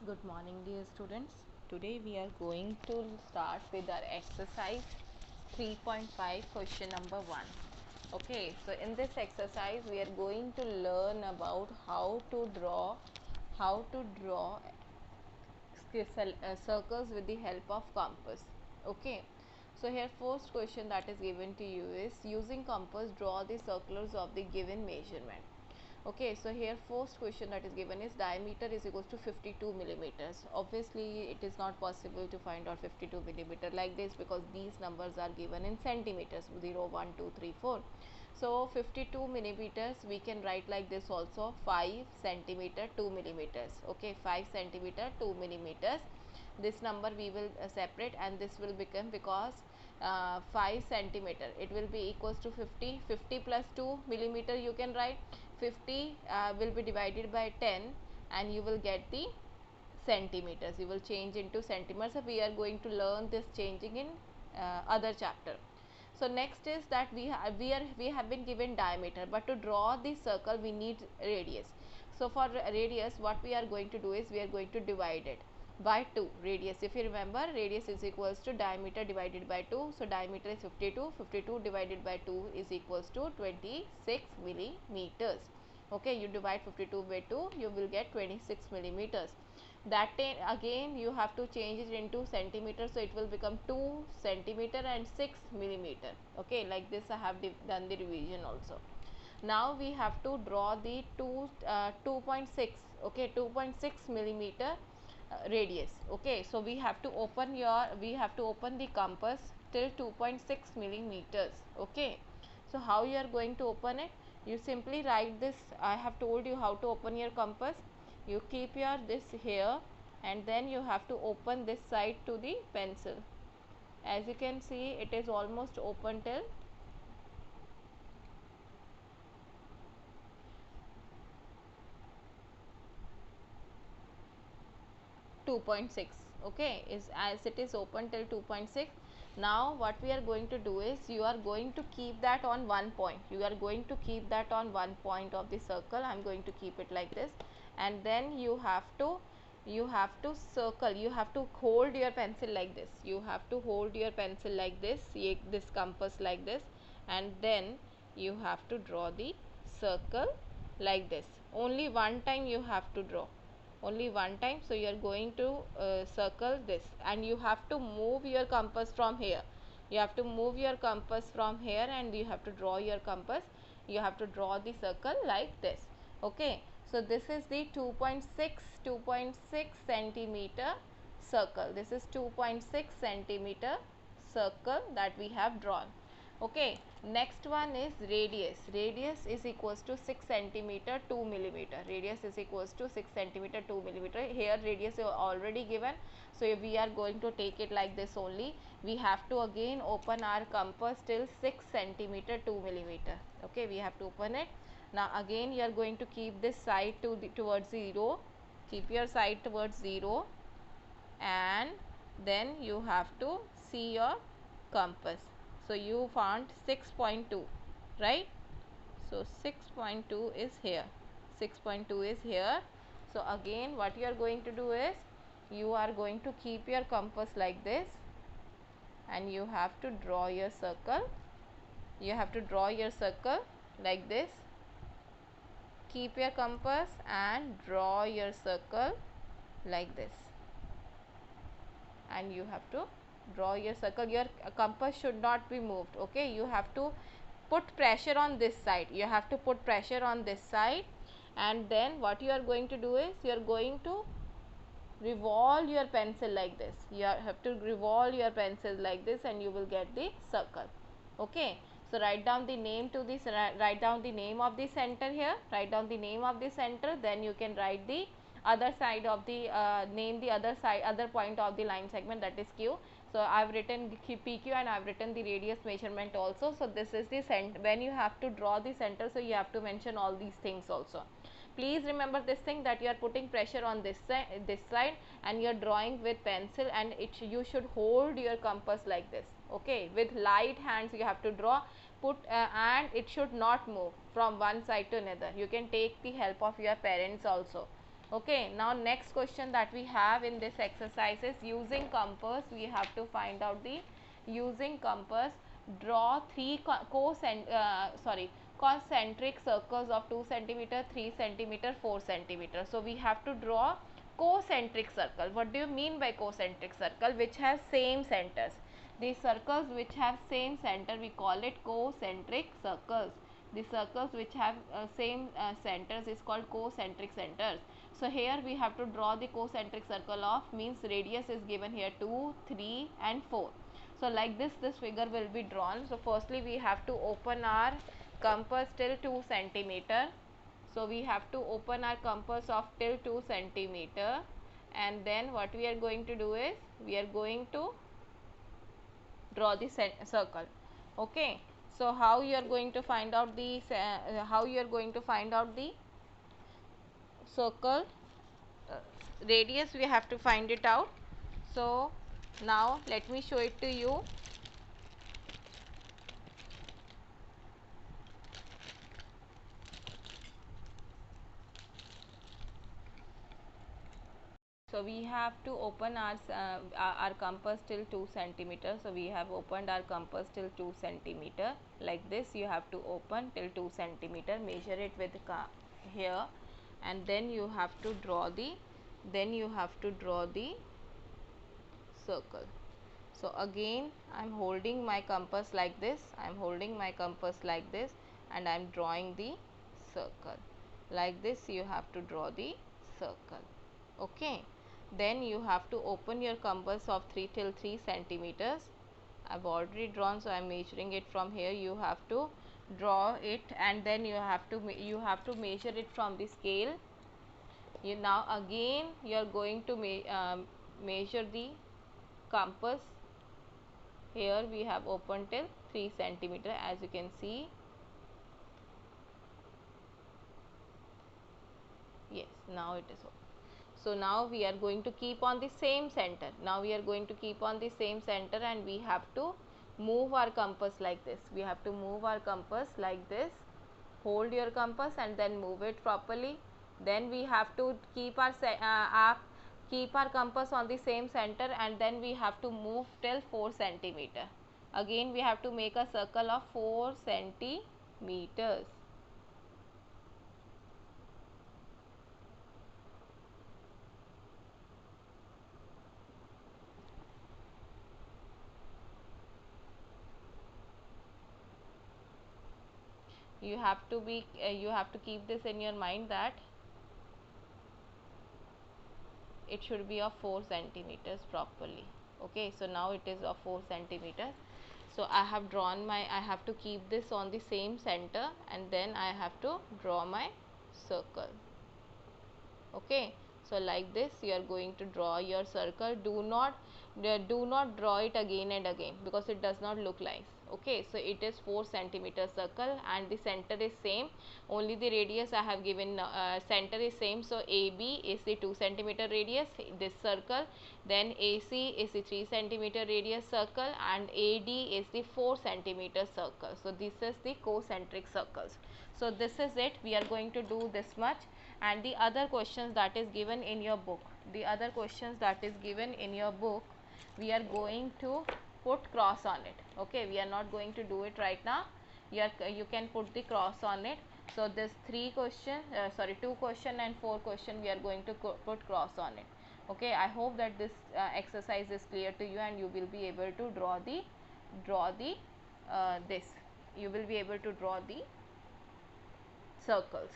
Good morning, dear students. Today we are going to start with our exercise 3.5 question number 1. Okay, so in this exercise we are going to learn about how to draw circles with the help of compass. Okay, so here first question that is given to you is using compass draw the circles of the given measurement. Okay, so here first question that is given is diameter is equals to 52 millimeters. Obviously it is not possible to find out 52 millimeter like this because these numbers are given in centimeters 0 1 2 3 4. So 52 millimeters we can write like this also, 5 centimeter 2 millimeters. Okay, 5 centimeter 2 millimeters. This number we will separate, and this will become, because 5 centimeter it will be equals to 50 plus 2 millimeter you can write. 50 will be divided by 10 and you will get the centimeters. You will change into centimeters. So we are going to learn this changing in other chapter. So next is that we have been given diameter, but to draw the circle we need radius. So for radius what we are going to do is we are going to divide it by 2. Radius, if you remember, radius is equals to diameter divided by 2. So diameter is 52 divided by 2 is equals to 26 millimeters. Okay, you divide 52 by 2, you will get 26 millimeters. That again you have to change it into centimeters, so it will become 2 centimeter and 6 millimeter. Okay, like this I have done the revision also. Now we have to draw the 2.6, okay, 2.6 millimeter radius. Okay, so we have to open the compass till 2.6 millimeters. Okay, so how you are going to open it? You simply write this. I have told you how to open your compass. You keep your this here, and then you have to open this side to the pencil. As you can see, it is almost open till 2.6. okay, is as it is open till 2.6. Now what we are going to do is you are going to keep that on one point. You are going to keep that on one point of the circle. I am going to keep it like this, and then you have to circle. You have to hold your pencil like this. You have to hold your pencil like this, this compass like this, and then you have to draw the circle like this. Only one time you have to draw, only one time. So you are going to circle this, and you have to move your compass from here. You have to move your compass from here, and you have to draw your compass. You have to draw the circle like this. Okay, so this is the 2.6 centimeter circle. This is 2.6 centimeter circle that we have drawn. Okay, next one is radius. Radius is equals to 6 centimeter 2 millimeter. Radius is equals to 6 centimeter 2 millimeter. Here radius is already given, so we are going to take it like this only. We have to again open our compass till 6 centimeter 2 millimeter. Okay, we have to open it. Now again you are going to keep this side towards 0. Keep your side towards 0, and then you have to see your compass. So you found 6.2, right? So 6.2 is here. 6.2 is here. So again what you are going to do is you are going to keep your compass like this, and you have to draw your circle. You have to draw your circle like this. Keep your compass and draw your circle like this, and you have to draw your circle. Your compass should not be moved. Okay, you have to put pressure on this side. You have to put pressure on this side, and then what you are going to do is you are going to revolve your pencil like this. You have to revolve your pencil like this, and you will get the circle. Okay, so write down the name to this, write down the name of the center here, write down the name of the center, then you can write the other side of the name the other side, other point of the line segment, that is Q. So I have written PQ, and I have written the radius measurement also. So this is the center. When you have to draw the center, so you have to mention all these things also. Please remember this thing, that you are putting pressure on this side, and you are drawing with pencil, and you should hold your compass like this. Okay, with light hands you have to draw, and it should not move from one side to another. You can take the help of your parents also. Okay, now next question that we have in this exercise is using compass. We have to find out the using compass. Draw three concentric circles of 2 centimeter, 3 centimeter, 4 centimeter. So we have to draw concentric circle. What do you mean by concentric circle? Which has same centers. These circles which have same center, we call it concentric circles. The circles which have same centers is called concentric centers. So here we have to draw the concentric circle of, means radius is given here 2, 3 and 4. So like this figure will be drawn. So firstly we have to open our compass till 2 centimeter. So we have to open our compass of till 2 centimeter, and then what we are going to do is we are going to draw the circle. Okay, so how you are going to find out the circle radius? We have to find it out. So now let me show it to you. So we have to open our compass till 2 centimeter. So we have opened our compass till 2 centimeter. Like this you have to open till 2 centimeter. Measure it with here, and then you have to draw the circle. So again I am holding my compass like this. And I am drawing the circle. Like this you have to draw the circle. Okay. Then you have to open your compass of 3 till 3 centimeters. I have already drawn, so I am measuring it from here. You have to draw it, and then you have to measure it from the scale. Now again you are going to measure the compass. Here we have opened till 3 centimeter, as you can see. Yes, now it is open. So now we are going to keep on the same center. And we have to move our compass like this. Hold your compass and then move it properly. Then we have to keep our compass on the same center, and then we have to move till 4 centimeter. Again we have to make a circle of 4 centimeters. You have to keep this in your mind that it should be of 4 centimeters properly. Okay, so now it is of 4 centimeters. So I have to keep this on the same center, and then I have to draw my circle. Okay, so like this you are going to draw your circle. Do not draw it again and again, because it does not look nice. Okay, so it is 4 centimeter circle, and the center is same, only the radius I have given. Center is same, so AB is the 2 centimeter radius, this circle, then AC is the 3 centimeter radius circle, and AD is the 4 centimeter circle. So this is the concentric circles. So this is it. We are going to do this much, and the other questions that is given in your book, we are going to put cross on it. Okay, we are not going to do it right now. You can put the cross on it. So this 2 question and 4 question, we are going to put cross on it. Okay, I hope that this exercise is clear to you, and you will be able to draw the circles.